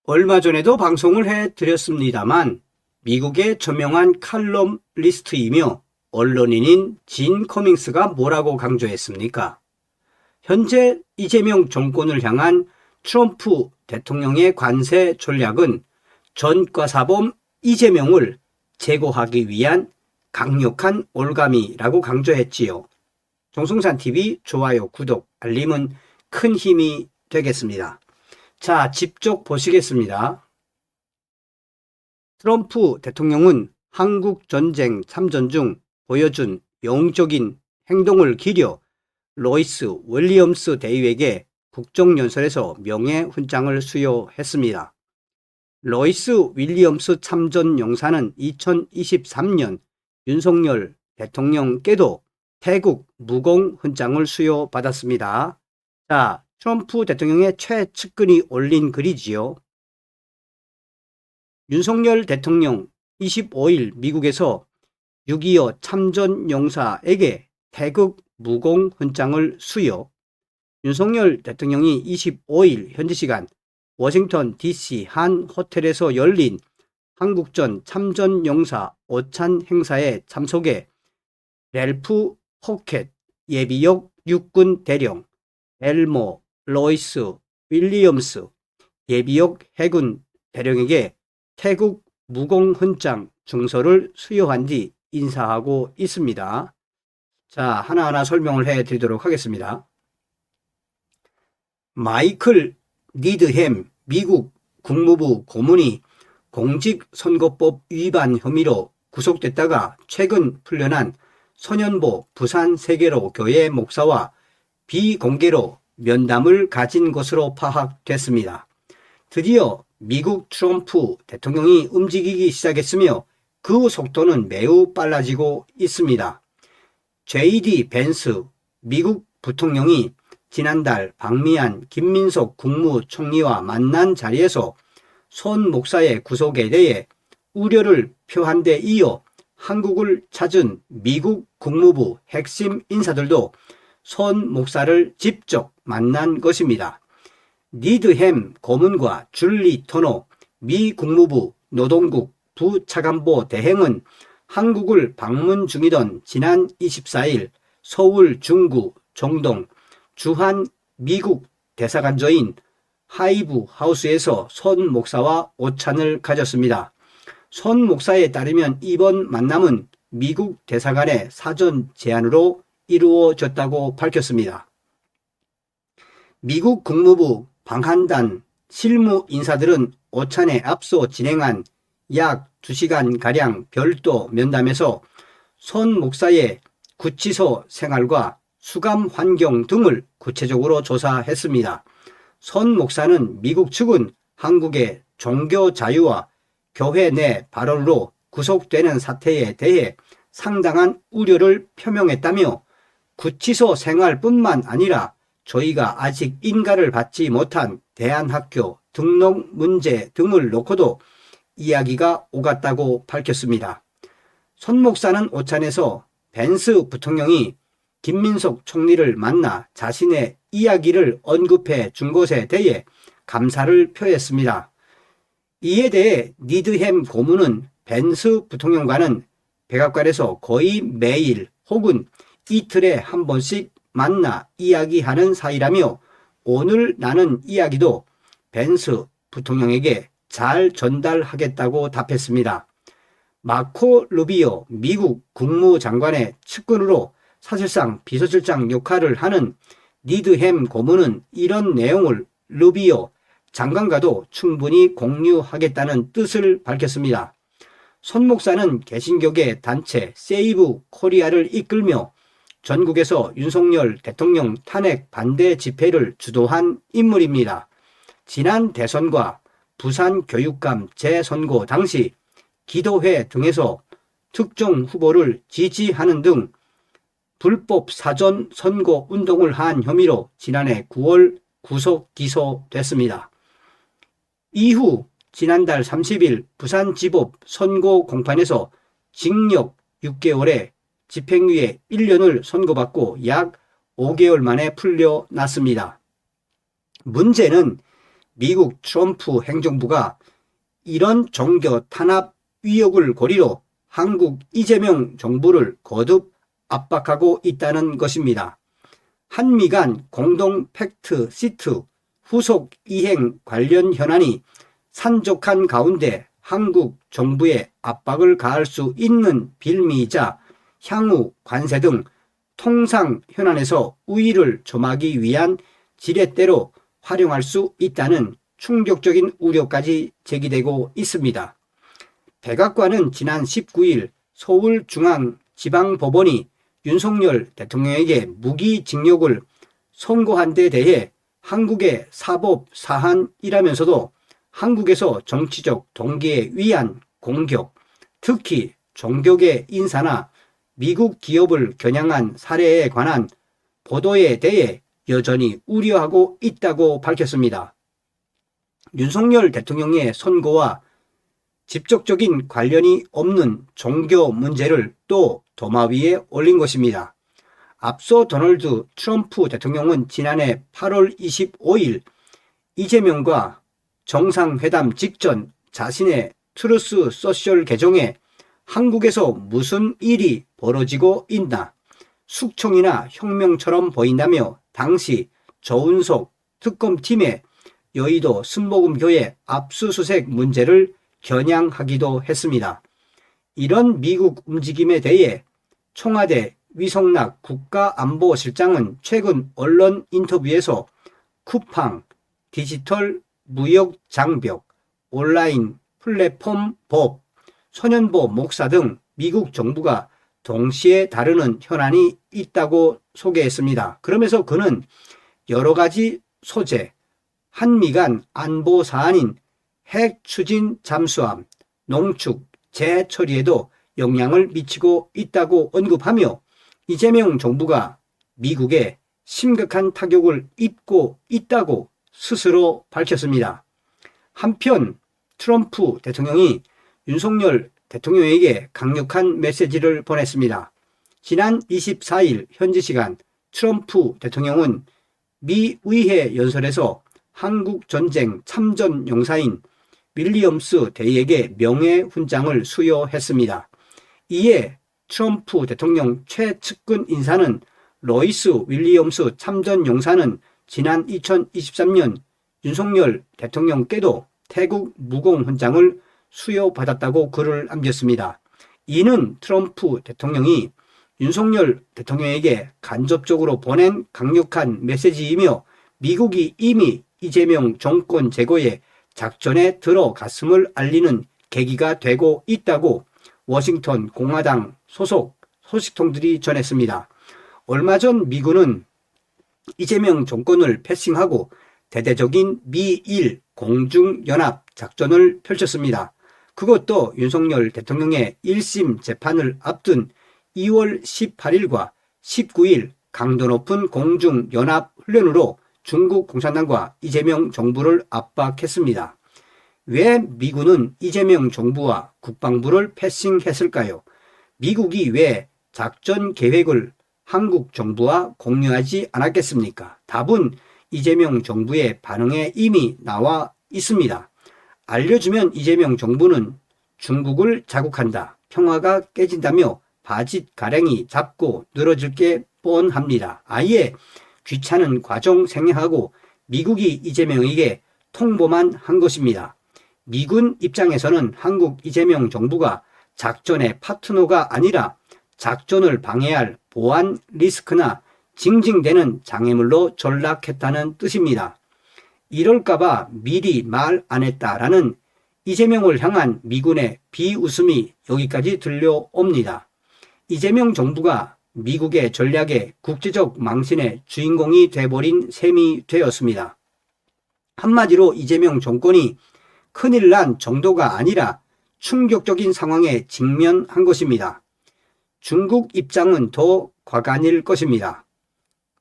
얼마 전에도 방송을 해드렸습니다만 미국의 저명한 칼럼니스트이며 언론인인 진 커밍스가 뭐라고 강조했습니까? 현재 이재명 정권을 향한 트럼프 대통령의 관세 전략은 전과사범 이재명을 제거하기 위한 강력한 올가미라고 강조했지요. 정승찬TV 좋아요, 구독, 알림은 큰 힘이 되겠습니다. 자, 직접 보시겠습니다. 트럼프 대통령은 한국 전쟁 참전 중 보여준 영웅적인 행동을 기려 로이스 윌리엄스 대위에게 국정연설에서 명예훈장을 수여했습니다. 로이스 윌리엄스 참전 용사는 2023년 윤석열 대통령께도 태국 무공훈장을 수여받았습니다. 자, 트럼프 대통령의 최측근이 올린 글이지요. 윤석열 대통령 25일 미국에서 6.25 참전 용사에게 태국 무공훈장을 수여. 윤석열 대통령이 25일 현지 시간 워싱턴 DC 한 호텔에서 열린 한국전 참전 용사 오찬 행사에 참석해 랠프 호켓 예비역 육군 대령, 엘모 로이스 윌리엄스 예비역 해군 대령에게 태국 무공훈장 증서를 수여한 뒤 인사하고 있습니다. 자, 하나하나 설명을 해드리도록 하겠습니다. 마이클 니드햄 미국 국무부 고문이 공직선거법 위반 혐의로 구속됐다가 최근 풀려난 선현보 부산세계로 교회 목사와 비공개로 면담을 가진 것으로 파악됐습니다. 드디어 미국 트럼프 대통령이 움직이기 시작했으며 그 속도는 매우 빨라지고 있습니다. JD 벤스 미국 부통령이 지난달 박미안 김민석 국무총리와 만난 자리에서 손 목사의 구속에 대해 우려를 표한 데 이어 한국을 찾은 미국 국무부 핵심 인사들도 손 목사를 직접 만난 것입니다. 니드햄 고문과 줄리 터너 미 국무부 노동국 부차관보 대행은 한국을 방문 중이던 지난 24일 서울 중구 정동 주한 미국 대사관저인 하이브 하우스에서 손 목사와 오찬을 가졌습니다. 손 목사에 따르면 이번 만남은 미국 대사관의 사전 제안으로 이루어졌다고 밝혔습니다. 미국 국무부 방한단 실무 인사들은 오찬에 앞서 진행한 약 2시간가량 별도 면담에서 손 목사의 구치소 생활과 수감 환경 등을 구체적으로 조사했습니다. 손 목사는 미국 측은 한국의 종교 자유와 교회 내 발언으로 구속되는 사태에 대해 상당한 우려를 표명했다며 구치소 생활뿐만 아니라 저희가 아직 인가를 받지 못한 대안학교 등록 문제 등을 놓고도 이야기가 오갔다고 밝혔습니다. 손 목사는 오찬에서 벤스 부통령이 김민석 총리를 만나 자신의 이야기를 언급해 준 것에 대해 감사를 표했습니다. 이에 대해 니드햄 고문은 벤스 부통령과는 백악관에서 거의 매일 혹은 이틀에 한 번씩 만나 이야기하는 사이라며 오늘 나눈 이야기도 벤스 부통령에게 잘 전달하겠다고 답했습니다. 마코 루비오 미국 국무장관의 측근으로 사실상 비서실장 역할을 하는 니드햄 고문은 이런 내용을 루비오 장관과도 충분히 공유하겠다는 뜻을 밝혔습니다. 손 목사는 개신교계 단체 세이브 코리아를 이끌며 전국에서 윤석열 대통령 탄핵 반대 집회를 주도한 인물입니다. 지난 대선과 부산 교육감 재선거 당시 기도회 등에서 특정 후보를 지지하는 등 불법 사전 선거 운동을 한 혐의로 지난해 9월 구속 기소됐습니다. 이후 지난달 30일 부산지법 선고 공판에서 징역 6개월에 집행유예 1년을 선고받고 약 5개월 만에 풀려났습니다. 문제는 미국 트럼프 행정부가 이런 종교 탄압 위협을 고리로 한국 이재명 정부를 거듭 압박하고 있다는 것입니다. 한미 간 공동 팩트 시트 후속 이행 관련 현안이 산적한 가운데 한국 정부에 압박을 가할 수 있는 빌미이자 향후 관세 등 통상 현안에서 우위를 점하기 위한 지렛대로 활용할 수 있다는 충격적인 우려까지 제기되고 있습니다. 백악관은 지난 19일 서울중앙지방법원이 윤석열 대통령에게 무기징역을 선고한 데 대해 한국의 사법사안이라면서도 한국에서 정치적 동기에 의한 공격, 특히 종교계 인사나 미국 기업을 겨냥한 사례에 관한 보도에 대해 여전히 우려하고 있다고 밝혔습니다. 윤석열 대통령의 선고와 직접적인 관련이 없는 종교 문제를 또 도마 위에 올린 것입니다. 앞서 도널드 트럼프 대통령은 지난해 8월 25일 이재명과 정상회담 직전 자신의 트루스 소셜 계정에 한국에서 무슨 일이 벌어지고 있나, 숙청이나 혁명처럼 보인다며 당시 조은석 특검팀의 여의도 순복음교회 압수수색 문제를 겨냥하기도 했습니다. 이런 미국 움직임에 대해 청와대 위성락 국가안보실장은 최근 언론 인터뷰에서 쿠팡, 디지털 무역 장벽, 온라인 플랫폼 법, 소년보 목사 등 미국 정부가 동시에 다루는 현안이 있다고 소개했습니다. 그러면서 그는 여러 가지 소재, 한미 간 안보 사안인 핵 추진 잠수함, 농축, 재처리에도 영향을 미치고 있다고 언급하며 이재명 정부가 미국에 심각한 타격을 입고 있다고 스스로 밝혔습니다. 한편 트럼프 대통령이 윤석열 대통령에게 강력한 메시지를 보냈습니다. 지난 24일 현지 시간 트럼프 대통령은 미 의회 연설에서 한국 전쟁 참전 용사인 윌리엄스 대위에게 명예훈장을 수여했습니다. 이에 트럼프 대통령 최측근 인사는 로이스 윌리엄스 참전 용사는 지난 2023년 윤석열 대통령께도 태국 무공훈장을 수여받았다고 글을 남겼습니다. 이는 트럼프 대통령이 윤석열 대통령에게 간접적으로 보낸 강력한 메시지이며 미국이 이미 이재명 정권 제거에 작전에 들어갔음을 알리는 계기가 되고 있다고 워싱턴 공화당 소속 소식통들이 전했습니다. 얼마 전 미군은 이재명 정권을 패싱하고 대대적인 미일 공중연합 작전을 펼쳤습니다. 그것도 윤석열 대통령의 1심 재판을 앞둔 2월 18일과 19일 강도 높은 공중연합 훈련으로 중국 공산당과 이재명 정부를 압박했습니다. 왜 미군은 이재명 정부와 국방부를 패싱했을까요? 미국이 왜 작전 계획을 한국 정부와 공유하지 않았겠습니까? 답은 이재명 정부의 반응에 이미 나와 있습니다. 알려주면 이재명 정부는 중국을 자국한다, 평화가 깨진다며 바짓 가랭이 잡고 늘어질 게 뻔합니다. 아예 귀찮은 과정 생략하고 미국이 이재명에게 통보만 한 것입니다. 미군 입장에서는 한국 이재명 정부가 작전의 파트너가 아니라 작전을 방해할 보안 리스크나 징징대는 장애물로 전락했다는 뜻입니다. 이럴까봐 미리 말 안 했다라는 이재명을 향한 미군의 비웃음이 여기까지 들려옵니다. 이재명 정부가 미국의 전략의 국제적 망신의 주인공이 돼버린 셈이 되었습니다. 한마디로 이재명 정권이 큰일 난 정도가 아니라 충격적인 상황에 직면한 것입니다. 중국 입장은 더 과간일 것입니다.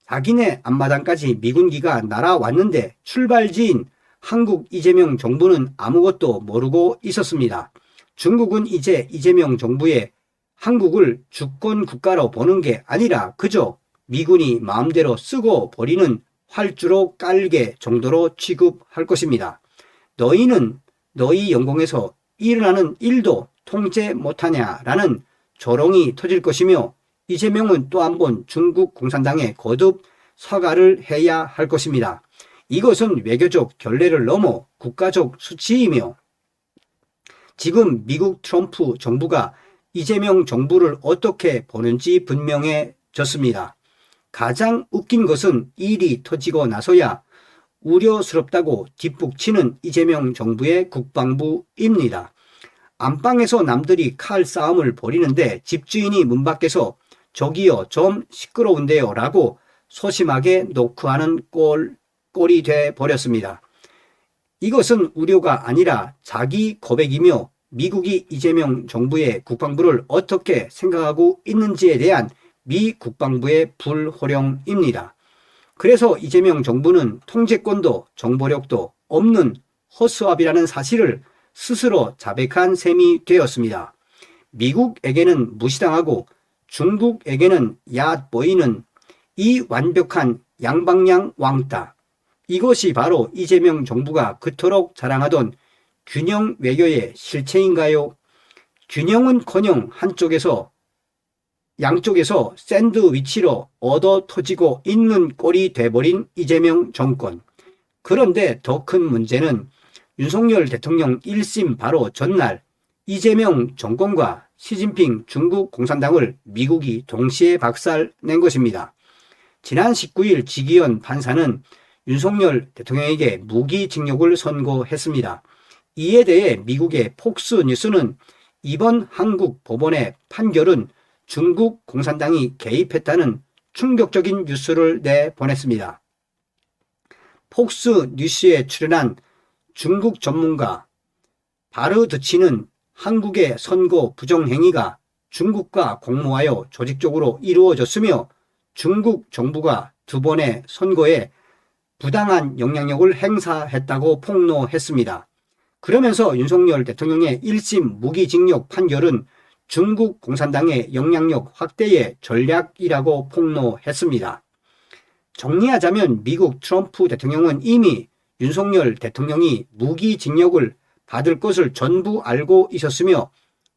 자기네 앞마당까지 미군기가 날아왔는데 출발지인 한국 이재명 정부는 아무것도 모르고 있었습니다. 중국은 이제 이재명 정부의 한국을 주권 국가로 보는 게 아니라 그저 미군이 마음대로 쓰고 버리는 활주로 깔개 정도로 취급할 것입니다. 너희는 너희 영공에서 일어나는 일도 통제 못하냐라는 조롱이 터질 것이며 이재명은 또 한 번 중국 공산당에 거듭 사과를 해야 할 것입니다. 이것은 외교적 결례를 넘어 국가적 수치이며 지금 미국 트럼프 정부가 이재명 정부를 어떻게 보는지 분명해졌습니다. 가장 웃긴 것은 일이 터지고 나서야 우려스럽다고 뒷북치는 이재명 정부의 국방부입니다. 안방에서 남들이 칼싸움을 벌이는데 집주인이 문 밖에서 저기요 좀 시끄러운데요 라고 소심하게 노크하는 꼴이 돼버렸습니다. 이것은 우려가 아니라 자기 고백이며 미국이 이재명 정부의 국방부를 어떻게 생각하고 있는지에 대한 미 국방부의 불호령입니다. 그래서 이재명 정부는 통제권도 정보력도 없는 허수아비라는 사실을 스스로 자백한 셈이 되었습니다. 미국에게는 무시당하고 중국에게는 얕보이는 이 완벽한 양방향 왕따. 이것이 바로 이재명 정부가 그토록 자랑하던 균형 외교의 실체인가요? 균형은커녕 양쪽에서 샌드위치로 얻어 터지고 있는 꼴이 돼버린 이재명 정권. 그런데 더 큰 문제는 윤석열 대통령 1심 바로 전날 이재명 정권과 시진핑 중국 공산당을 미국이 동시에 박살낸 것입니다. 지난 19일 지기현 판사는 윤석열 대통령에게 무기징역을 선고했습니다. 이에 대해 미국의 폭스뉴스는 이번 한국 법원의 판결은 중국 공산당이 개입했다는 충격적인 뉴스를 내보냈습니다. 폭스뉴스에 출연한 중국 전문가 바르드치는 한국의 선거 부정행위가 중국과 공모하여 조직적으로 이루어졌으며 중국 정부가 두 번의 선거에 부당한 영향력을 행사했다고 폭로했습니다. 그러면서 윤석열 대통령의 1심 무기징역 판결은 중국 공산당의 영향력 확대의 전략이라고 폭로했습니다. 정리하자면 미국 트럼프 대통령은 이미 윤석열 대통령이 무기징역을 받을 것을 전부 알고 있었으며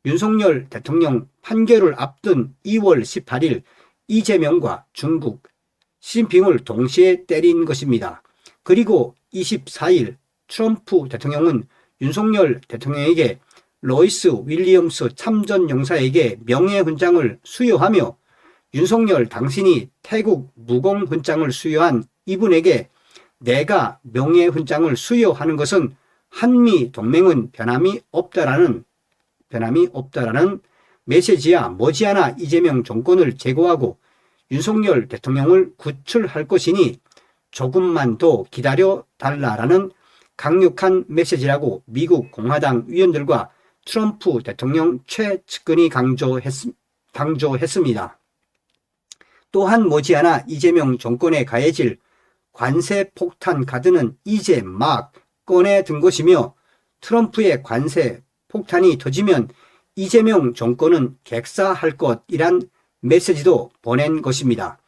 윤석열 대통령 판결을 앞둔 2월 18일 이재명과 중국 시진핑을 동시에 때린 것입니다. 그리고 24일 트럼프 대통령은 윤석열 대통령에게 로이스 윌리엄스 참전 용사에게 명예훈장을 수여하며 윤석열 당신이 태국 무공훈장을 수여한 이분에게 내가 명예훈장을 수여하는 것은 한미 동맹은 변함이 없다라는 메시지야 머지않아 이재명 정권을 제거하고 윤석열 대통령을 구출할 것이니 조금만 더 기다려 달라라는 강력한 메시지라고 미국 공화당 의원들과 트럼프 대통령 최측근이 강조했습니다. 또한 머지않아 이재명 정권에 가해질 관세 폭탄 카드는 이제 막 꺼내든 것이며 트럼프의 관세 폭탄이 터지면 이재명 정권은 객사할 것이란 메시지도 보낸 것입니다.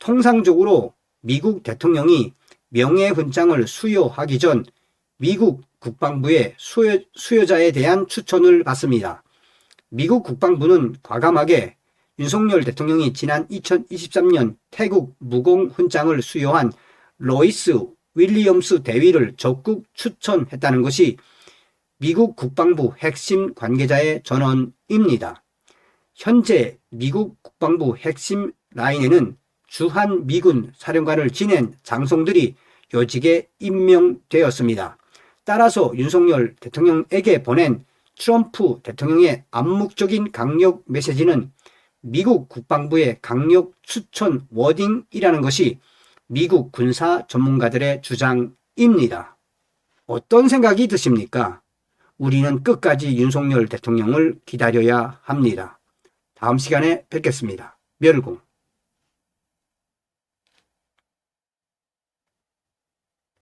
통상적으로 미국 대통령이 명예훈장을 수여하기 전 미국 국방부의 수여자에 대한 추천을 받습니다. 미국 국방부는 과감하게 윤석열 대통령이 지난 2023년 태국 무공훈장을 수여한 로이스 윌리엄스 대위를 적극 추천했다는 것이 미국 국방부 핵심 관계자의 전언입니다. 현재 미국 국방부 핵심 라인에는 주한 미군 사령관을 지낸 장성들이 요직에 임명되었습니다. 따라서 윤석열 대통령에게 보낸 트럼프 대통령의 암묵적인 강력 메시지는 미국 국방부의 강력 추천 워딩이라는 것이 미국 군사 전문가들의 주장입니다. 어떤 생각이 드십니까? 우리는 끝까지 윤석열 대통령을 기다려야 합니다. 다음 시간에 뵙겠습니다. 멸공.